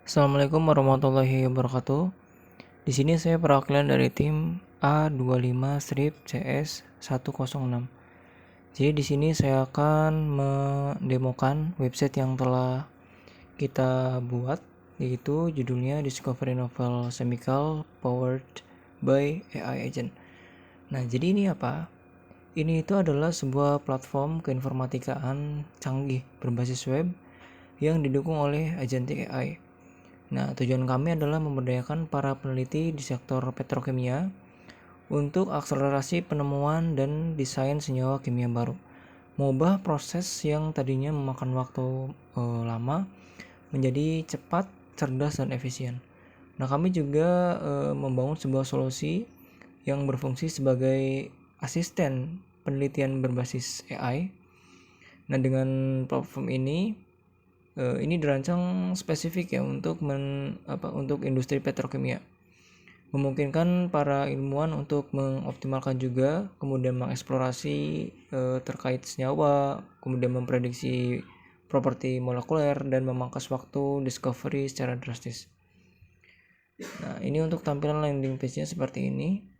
Assalamualaikum warahmatullahi wabarakatuh. Di sini saya perwakilan dari tim A25-CS106. Jadi di sini saya akan mendemokan website yang telah kita buat, yaitu judulnya Discovery Novel Chemical Powered by AI Agent. Nah, jadi ini apa? Ini itu adalah sebuah platform keinformatikaan canggih berbasis web yang didukung oleh agentic AI. Nah, tujuan kami adalah memberdayakan para peneliti di sektor petrokimia untuk akselerasi penemuan dan desain senyawa kimia baru. Mengubah proses yang tadinya memakan waktu lama menjadi cepat, cerdas, dan efisien. Nah, kami juga membangun sebuah solusi yang berfungsi sebagai asisten penelitian berbasis AI. Nah, dengan platform ini dirancang spesifik ya untuk industri petrokimia. Memungkinkan para ilmuwan untuk mengoptimalkan juga, kemudian mengeksplorasi terkait senyawa, kemudian memprediksi properti molekuler dan memangkas waktu discovery secara drastis. Nah, ini untuk tampilan landing page-nya seperti ini.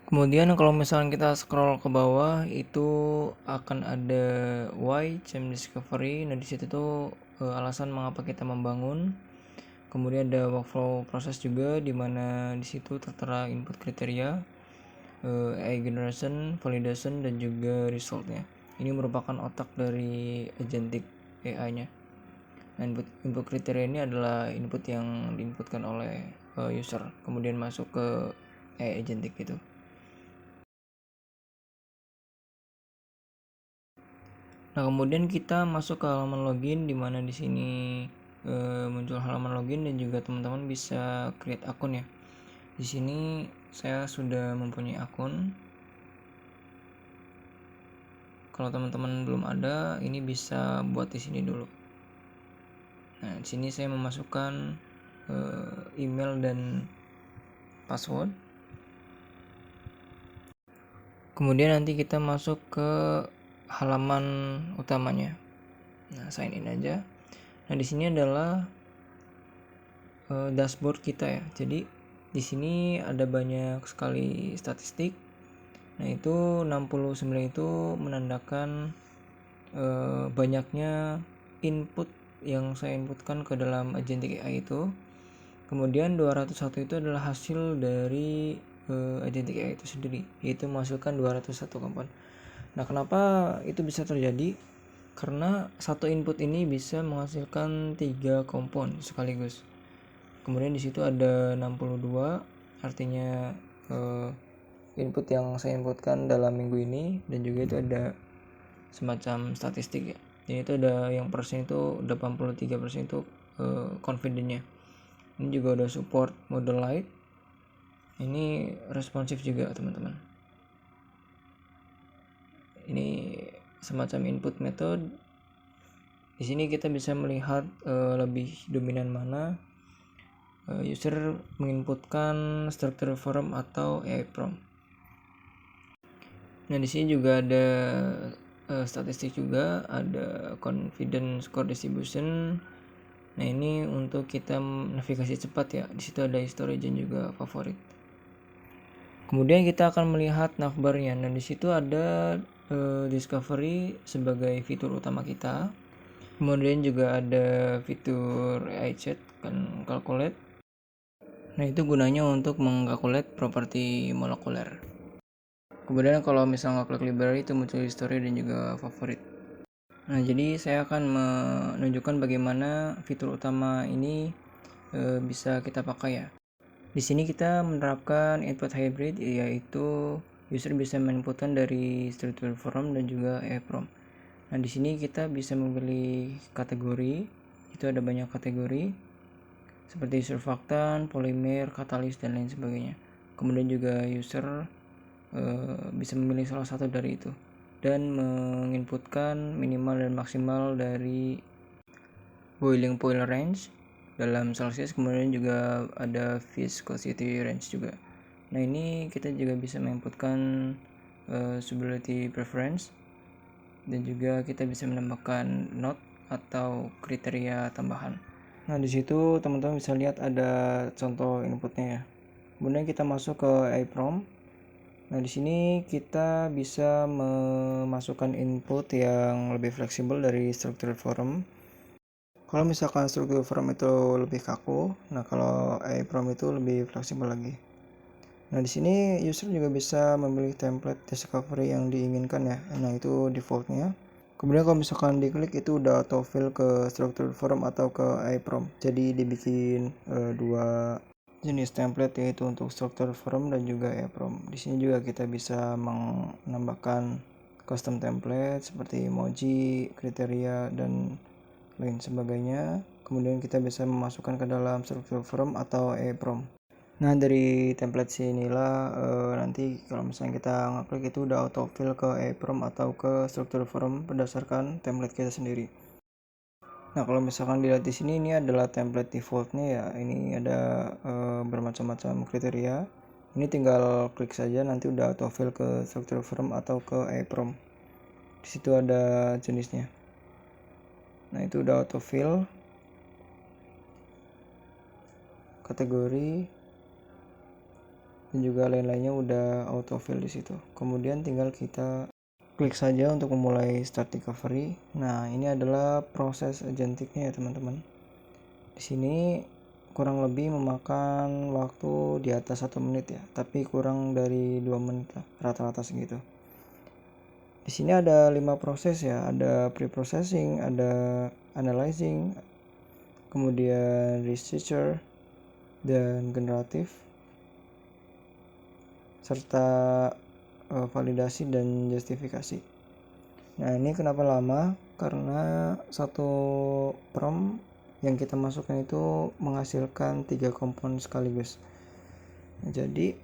Kemudian kalau misalnya kita scroll ke bawah itu akan ada why Gem Discovery. Nah, di situ tuh alasan mengapa kita membangun. Kemudian ada workflow proses juga di mana di situ tertera input kriteria, AI generation, validation, dan juga resultnya. Ini merupakan otak dari agentic AI-nya. Nah, input kriteria ini adalah input yang diinputkan oleh user, kemudian masuk ke AI agentic gitu. Nah, kemudian kita masuk ke halaman login, di mana di sini muncul halaman login dan juga teman-teman bisa create akun ya. Di sini saya sudah mempunyai akun. Kalau teman-teman belum ada, ini bisa buat di sini dulu. Nah, di sini saya memasukkan email dan password. Kemudian nanti kita masuk ke halaman utamanya. Nah, sign in aja. Nah, di sini adalah dashboard kita ya. Jadi di sini ada banyak sekali statistik. Nah, itu 69 itu menandakan banyaknya input yang saya inputkan ke dalam agentic AI itu. Kemudian 201 itu adalah hasil dari agentic AI itu sendiri, yaitu masukkan 201 komponen. Nah, kenapa itu bisa terjadi? Karena satu input ini bisa menghasilkan 3 kompon sekaligus. Kemudian di situ ada 62, artinya input yang saya inputkan dalam minggu ini, dan juga itu ada semacam statistik ya. Jadi itu ada yang persen itu 83% itu confident-nya. Ini juga ada support model light. Ini responsif juga teman-teman. Ini semacam input method. Di sini kita bisa melihat lebih dominan mana user menginputkan structure form atau AI prompt. Nah, di sini juga ada statistik juga, ada confidence score distribution. Nah, ini untuk kita navigasi cepat ya. Di situ ada history dan juga favorit. Kemudian kita akan melihat navbarnya. Nah, di situ ada discovery sebagai fitur utama kita. Kemudian juga ada fitur AI chat kan calculate. Nah, itu gunanya untuk mengkalkulate properti molekuler. Kemudian kalau misalnya klik library itu muncul history dan juga favorit. Nah, jadi saya akan menunjukkan bagaimana fitur utama ini bisa kita pakai ya. Di sini kita menerapkan input hybrid, yaitu user bisa menginputkan dari structure form dan juga AI prompt. Nah, di sini kita bisa memilih kategori. Itu ada banyak kategori seperti surfaktan, polimer, katalis, dan lain sebagainya. Kemudian juga user bisa memilih salah satu dari itu dan menginputkan minimal dan maksimal dari boiling point range dalam Celsius. Kemudian juga ada viscosity range juga. Nah, ini kita juga bisa menginputkan suitability preference, dan juga kita bisa menambahkan note atau kriteria tambahan. Nah, di situ teman-teman bisa lihat ada contoh inputnya ya. Kemudian kita masuk ke iPrompt. Nah, di sini kita bisa memasukkan input yang lebih fleksibel dari struktur form. Kalau misalkan struktur form itu lebih kaku, nah kalau iPrompt itu lebih fleksibel lagi. Nah, di sini user juga bisa memilih template discovery yang diinginkan ya. Nah, itu defaultnya. Kemudian kalau misalkan diklik itu udah autofill ke struktur form atau ke iPrompt. Jadi dibikin dua jenis template, yaitu untuk struktur form dan juga iPrompt. Di sini juga kita bisa menambahkan custom template seperti emoji, kriteria, dan lain sebagainya. Kemudian kita bisa memasukkan ke dalam struktur form atau iPrompt. Nah, dari template sinilah nanti kalau misalnya kita ngeklik itu udah autofill ke iPrompt atau ke struktur form berdasarkan template kita sendiri. Nah, kalau misalkan dilihat di sini, ini adalah template defaultnya ya. Ini ada bermacam-macam kriteria. Ini tinggal klik saja, nanti udah autofill ke struktur form atau ke iPrompt. Di situ ada jenisnya. Nah, itu udah autofill, kategori, dan juga lain-lainnya udah autofill di situ. Kemudian tinggal kita klik saja untuk memulai start recovery. Nah, ini adalah proses agentiknya ya teman-teman. Di sini kurang lebih memakan waktu di atas 1 menit ya, tapi kurang dari 2 menit lah, rata-rata segitu. Di sini ada 5 proses ya, ada pre-processing, ada analyzing, kemudian researcher, dan generatif, serta validasi dan justifikasi. Nah, ini kenapa lama? Karena satu prompt yang kita masukkan itu menghasilkan 3 komponen sekaligus. Nah, jadi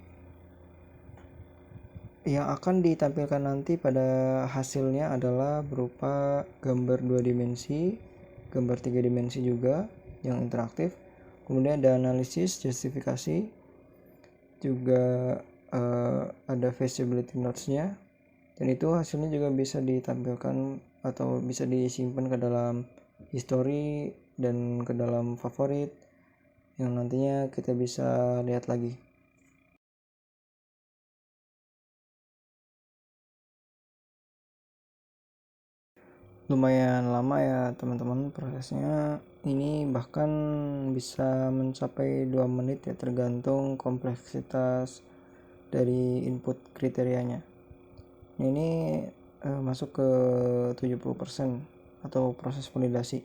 yang akan ditampilkan nanti pada hasilnya adalah berupa gambar 2 dimensi, gambar 3 dimensi juga yang interaktif. Kemudian ada analisis, justifikasi, juga ada feasibility notes-nya, dan itu hasilnya juga bisa ditampilkan atau bisa disimpan ke dalam history dan ke dalam favorit yang nantinya kita bisa lihat lagi. Lumayan lama ya teman-teman prosesnya, ini bahkan bisa mencapai 2 menit ya, tergantung kompleksitas dari input kriterianya. Ini masuk ke 70% atau proses validasi.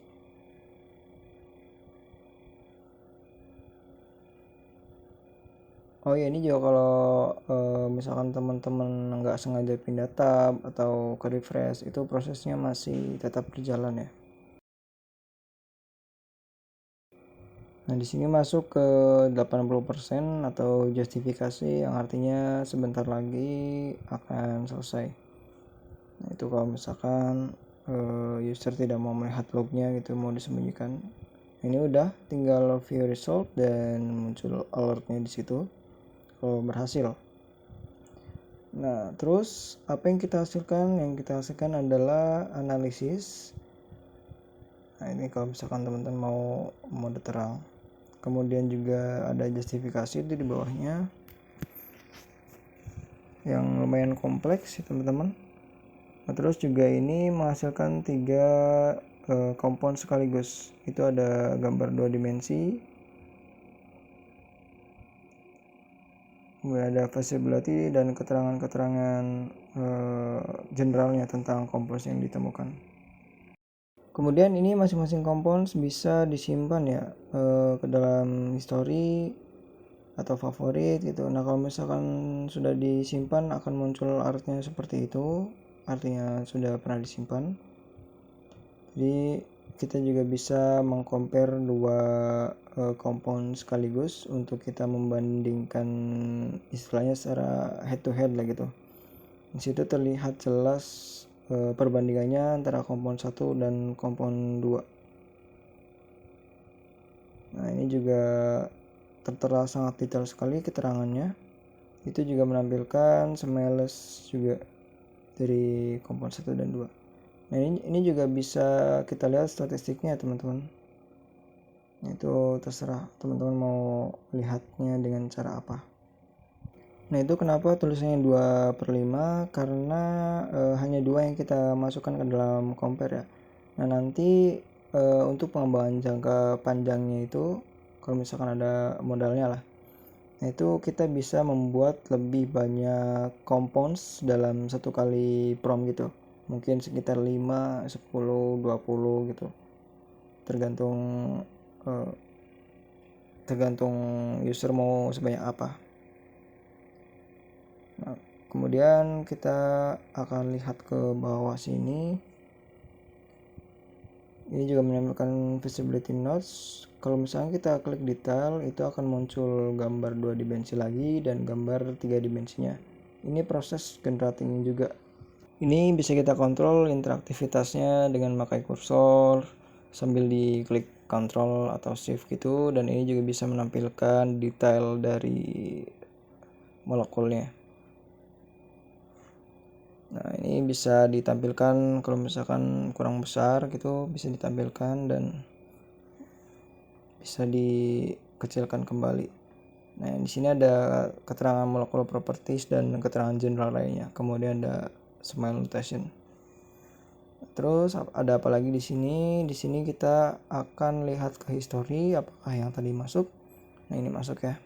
Oh ya, ini juga kalau misalkan teman-teman nggak sengaja pindah tab atau ke refresh, itu prosesnya masih tetap berjalan ya. Nah, di sini masuk ke 80% atau justifikasi, yang artinya sebentar lagi akan selesai. Nah, itu kalau misalkan user tidak mau melihat lognya gitu, mau disembunyikan. Ini udah tinggal view result dan muncul alertnya di situ kalau berhasil. Nah, terus apa yang kita hasilkan? Yang kita hasilkan adalah analisis. Nah, ini kalau misalkan teman-teman mau mode terang. Kemudian juga ada justifikasi itu di bawahnya, yang lumayan kompleks ya teman-teman. Nah, terus juga ini menghasilkan 3 kompon sekaligus. Itu ada gambar 2 dimensi, kemudian ada feasibility dan keterangan-keterangan generalnya tentang kompos yang ditemukan. Kemudian ini masing-masing kompons bisa disimpan ya ke dalam history atau favorit gitu. Nah, kalau misalkan sudah disimpan akan muncul artnya seperti itu, artinya sudah pernah disimpan. Jadi kita juga bisa mengcompare 2 kompon sekaligus untuk kita membandingkan istilahnya secara head to head lah gitu. Di situ terlihat jelas perbandingannya antara kompon 1 dan kompon 2. Nah, ini juga tertera sangat detail sekali keterangannya. Itu juga menampilkan smiles juga dari kompon 1 dan 2. Nah, ini juga bisa kita lihat statistiknya teman-teman. Itu terserah teman-teman mau lihatnya dengan cara apa. Nah, itu kenapa tulisannya 2/5, karena hanya 2 yang kita masukkan ke dalam compare ya. Nah, nanti untuk pengembangan jangka panjangnya itu, kalau misalkan ada modalnya lah, nah itu kita bisa membuat lebih banyak compounds dalam satu kali prom gitu. Mungkin sekitar 5, 10, 20 gitu. Tergantung eh, tergantung user mau sebanyak apa. Nah, kemudian kita akan lihat ke bawah sini. Ini juga menampilkan visibility nodes. Kalau misalnya kita klik detail, itu akan muncul gambar 2 dimensi lagi dan gambar 3 dimensinya. Ini proses generating juga. Ini bisa kita kontrol interaktivitasnya dengan memakai kursor sambil diklik Ctrl atau Shift gitu, dan ini juga bisa menampilkan detail dari molekulnya. Nah, ini bisa ditampilkan kalau misalkan kurang besar gitu, bisa ditampilkan dan bisa dikecilkan kembali. Nah, di sini ada keterangan molecular properties dan keterangan general lainnya. Kemudian ada smile notation. Terus ada apa lagi di sini? Di sini kita akan lihat ke history apakah yang tadi masuk. Nah, ini masuk ya.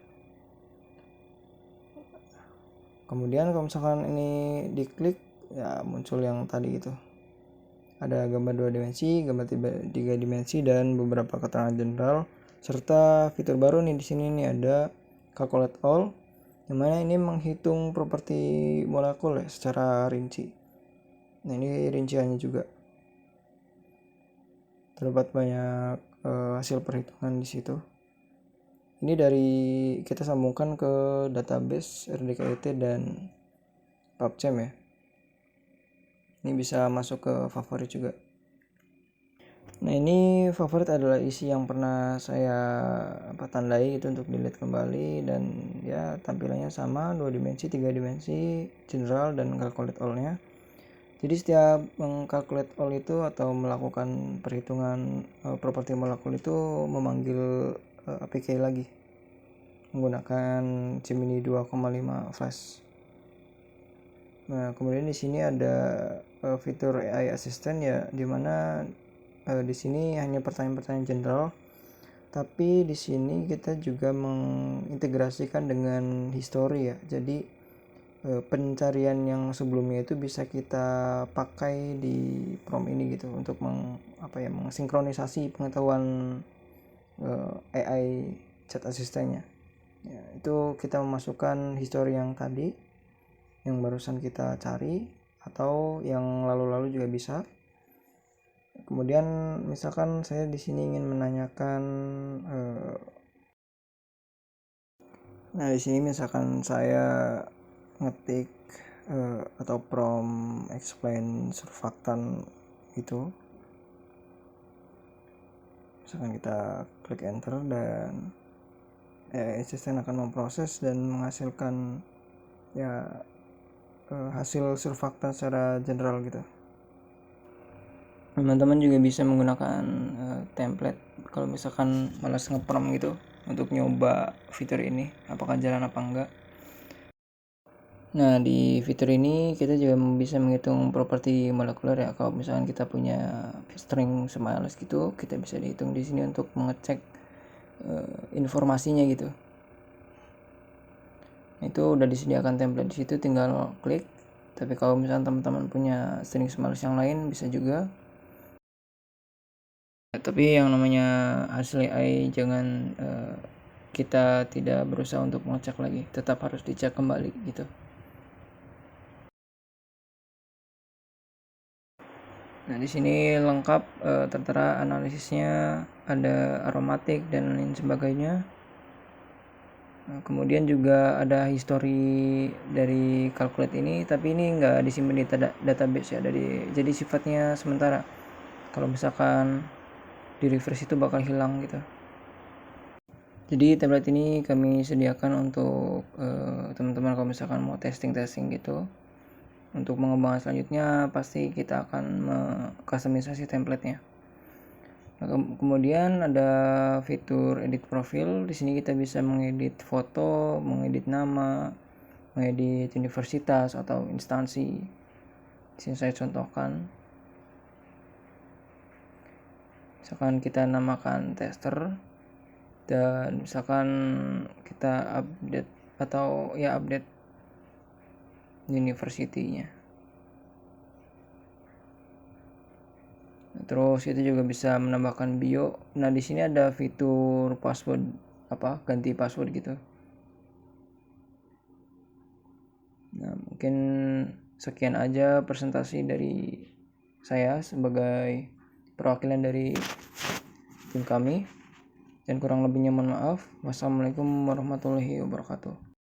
Kemudian kalau misalkan ini diklik, ya muncul yang tadi itu. Ada gambar 2 dimensi, gambar 3 dimensi, dan beberapa keterangan general, serta fitur baru nih di sini nih ada calculate all, yang mana ini menghitung properti molekul ya secara rinci. Nah, ini rinciannya juga. Terdapat banyak hasil perhitungan di situ. Ini dari kita sambungkan ke database RDKIT dan PubChem ya. Ini bisa masuk ke favorit juga. Nah, ini favorit adalah isi yang pernah saya tandai itu untuk dilihat kembali, dan ya tampilannya sama 2 dimensi, 3 dimensi, general, dan calculate all-nya. Jadi setiap mengcalculate all itu atau melakukan perhitungan properti molekul itu memanggil APK lagi menggunakan Gemini 2,5 Flash. Nah, kemudian di sini ada fitur AI Assistant ya, dimana di sini hanya pertanyaan-pertanyaan general, tapi di sini kita juga mengintegrasikan dengan history ya. Jadi pencarian yang sebelumnya itu bisa kita pakai di prompt ini gitu untuk mengsinkronisasi pengetahuan AI chat asistennya. Ya, itu kita memasukkan history yang tadi, yang barusan kita cari, atau yang lalu-lalu juga bisa. Kemudian misalkan saya di sini ingin menanyakan nah di sini misalkan saya ngetik atau prompt explain surfactant gitu. Misalkan kita klik enter, dan asisten akan memproses dan menghasilkan ya hasil surfaktan secara general gitu. Teman-teman juga bisa menggunakan template kalau misalkan malas ngeprom gitu, untuk nyoba fitur ini apakah jalan apa enggak. Nah, di fitur ini kita juga bisa menghitung properti molekuler ya. Kalau misalkan kita punya string smiles gitu, kita bisa dihitung di sini untuk mengecek informasinya gitu. Itu udah disediakan template di situ, tinggal klik. Tapi kalau misalkan teman-teman punya string smiles yang lain bisa juga. Tapi yang namanya hasil AI jangan kita tidak berusaha untuk mengecek lagi, tetap harus dicek kembali gitu. Nah, di sini lengkap tertera analisisnya, ada aromatik dan lain sebagainya. Nah, kemudian juga ada history dari calculate ini, tapi ini nggak disimpan di database ya, jadi sifatnya sementara. Kalau misalkan di refresh itu bakal hilang gitu. Jadi template ini kami sediakan untuk teman-teman kalau misalkan mau testing gitu. Untuk mengembangkan selanjutnya pasti kita akan customisasi templatenya. Nah, kemudian ada fitur edit profil. Di sini kita bisa mengedit foto, mengedit nama, mengedit universitas atau instansi. Di sini saya contohkan. Misalkan kita namakan tester dan misalkan kita update atau ya update university-nya. Terus itu juga bisa menambahkan bio. Nah, di sini ada fitur password ganti password gitu. Nah, mungkin sekian aja presentasi dari saya sebagai perwakilan dari tim kami, dan kurang lebihnya mohon maaf. Wassalamualaikum warahmatullahi wabarakatuh.